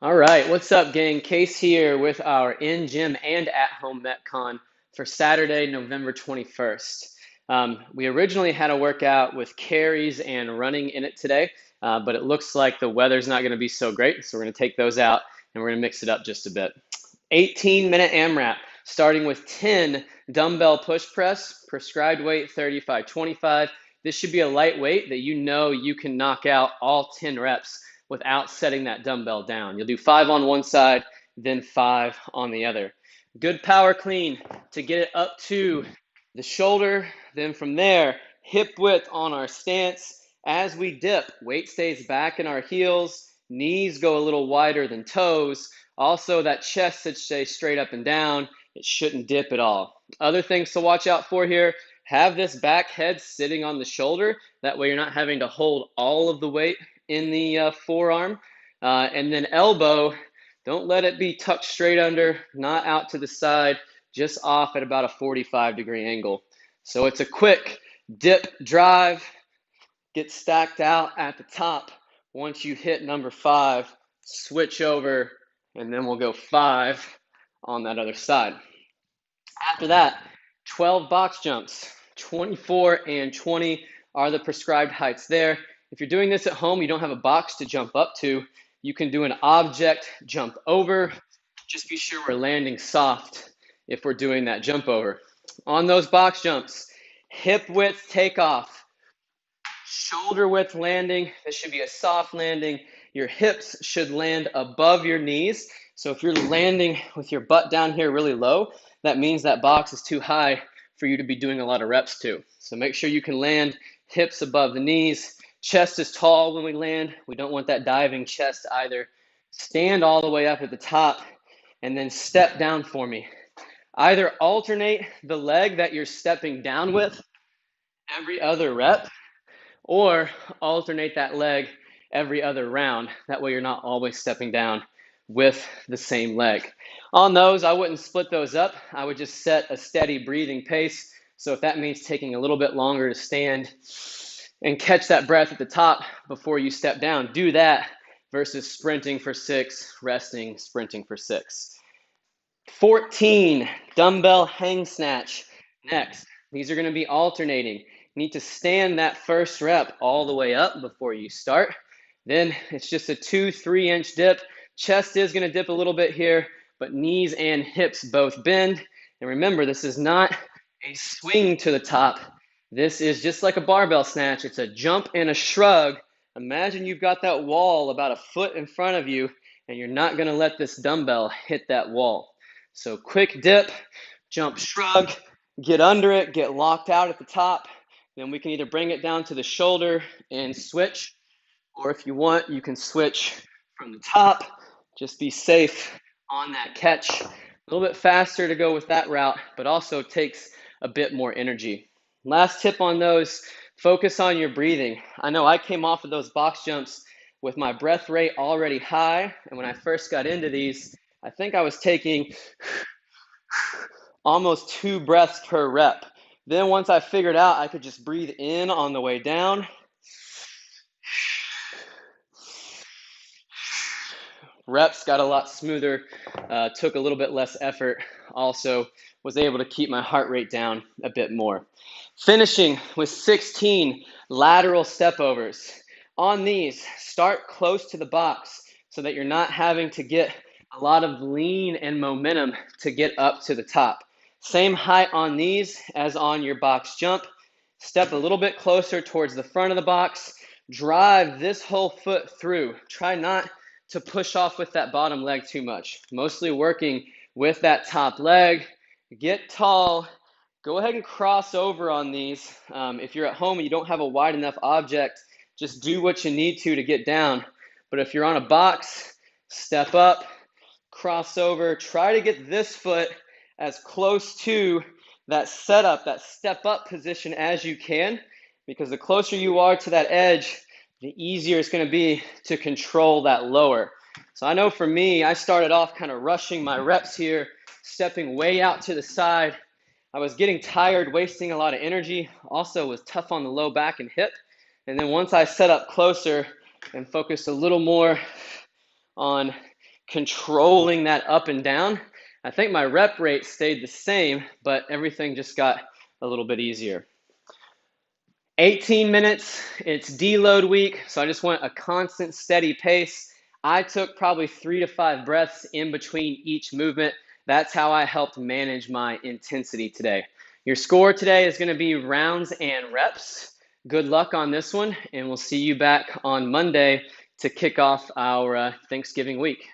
All right, what's up, gang? Case here with our in-gym and at-home Metcon for Saturday, November 21st. We originally had a workout with carries and running in it today, but it looks like the weather's not going to be so great, so we're going to take those out and we're going to mix it up just a bit. 18-minute Amrap, starting with 10 dumbbell push press, prescribed weight 35-25. This should be a light weight that you know you can knock out all 10 reps without setting that dumbbell down. You'll do 5 on one side, then 5 on the other. Good power clean to get it up to the shoulder. Then from there, hip width on our stance. As we dip, weight stays back in our heels, knees go a little wider than toes. Also, that chest should stay straight up and down. It shouldn't dip at all. Other things to watch out for here, have this back head sitting on the shoulder. That way you're not having to hold all of the weight in the forearm. And then elbow, don't let it be tucked straight under, not out to the side, just off at about a 45-degree angle. So it's a quick dip drive, get stacked out at the top. Once you hit number 5, switch over, and then we'll go 5 on that other side. After that, 12 box jumps, 24 and 20 are the prescribed heights there. If you're doing this at home, you don't have a box to jump up to, you can do an object jump over. Just be sure we're landing soft if we're doing that jump over. On those box jumps, hip width takeoff, shoulder width landing. This should be a soft landing. Your hips should land above your knees. So if you're landing with your butt down here really low, that means that box is too high for you to be doing a lot of reps to. So make sure you can land hips above the knees. Chest is tall when we land. We don't want that diving chest either. Stand all the way up at the top and then step down for me. Either alternate the leg that you're stepping down with every other rep, or alternate that leg every other round. That way you're not always stepping down with the same leg. On those, I wouldn't split those up. I would just set a steady breathing pace. So if that means taking a little bit longer to stand and catch that breath at the top before you step down, do that versus sprinting for 6, resting, sprinting for 6. 14, dumbbell hang snatch. Next, these are going to be alternating. You need to stand that first rep all the way up before you start. Then it's just a 2-3 inch dip. Chest is going to dip a little bit here, but knees and hips both bend. And remember, this is not a swing to the top. This is just like a barbell snatch. It's a jump and a shrug. Imagine you've got that wall about a foot in front of you, and you're not going to let this dumbbell hit that wall. So quick dip, jump, shrug, get under it, get locked out at the top. Then we can either bring it down to the shoulder and switch, or if you want, you can switch from the top. Just be safe on that catch. A little bit faster to go with that route, but also takes a bit more energy. Last tip on those, focus on your breathing. I know I came off of those box jumps with my breath rate already high, and when I first got into these, I think I was taking almost 2 breaths per rep. Then once I figured out I could just breathe in on the way down, reps got a lot smoother, took a little bit less effort, also was able to keep my heart rate down a bit more. Finishing with 16 lateral stepovers. On these, start close to the box so that you're not having to get a lot of lean and momentum to get up to the top. Same height on these as on your box jump. Step a little bit closer towards the front of the box. Drive this whole foot through. Try not to push off with that bottom leg too much. Mostly working with that top leg. Get tall. Go ahead and cross over on these. If you're at home and you don't have a wide enough object, just do what you need to get down. But if you're on a box, step up, cross over. Try to get this foot as close to that setup, that step up position as you can, because the closer you are to that edge, the easier it's going to be to control that lower. So I know for me, I started off kind of rushing my reps here, stepping way out to the side. I was getting tired, wasting a lot of energy. Also was tough on the low back and hip. And then once I set up closer and focused a little more on controlling that up and down. I think my rep rate stayed the same, but everything just got a little bit easier. 18 minutes, it's deload week, so I just want a constant, steady pace. I took probably 3 to 5 breaths in between each movement. That's how I helped manage my intensity today. Your score today is going to be rounds and reps. Good luck on this one, and we'll see you back on Monday to kick off our Thanksgiving week.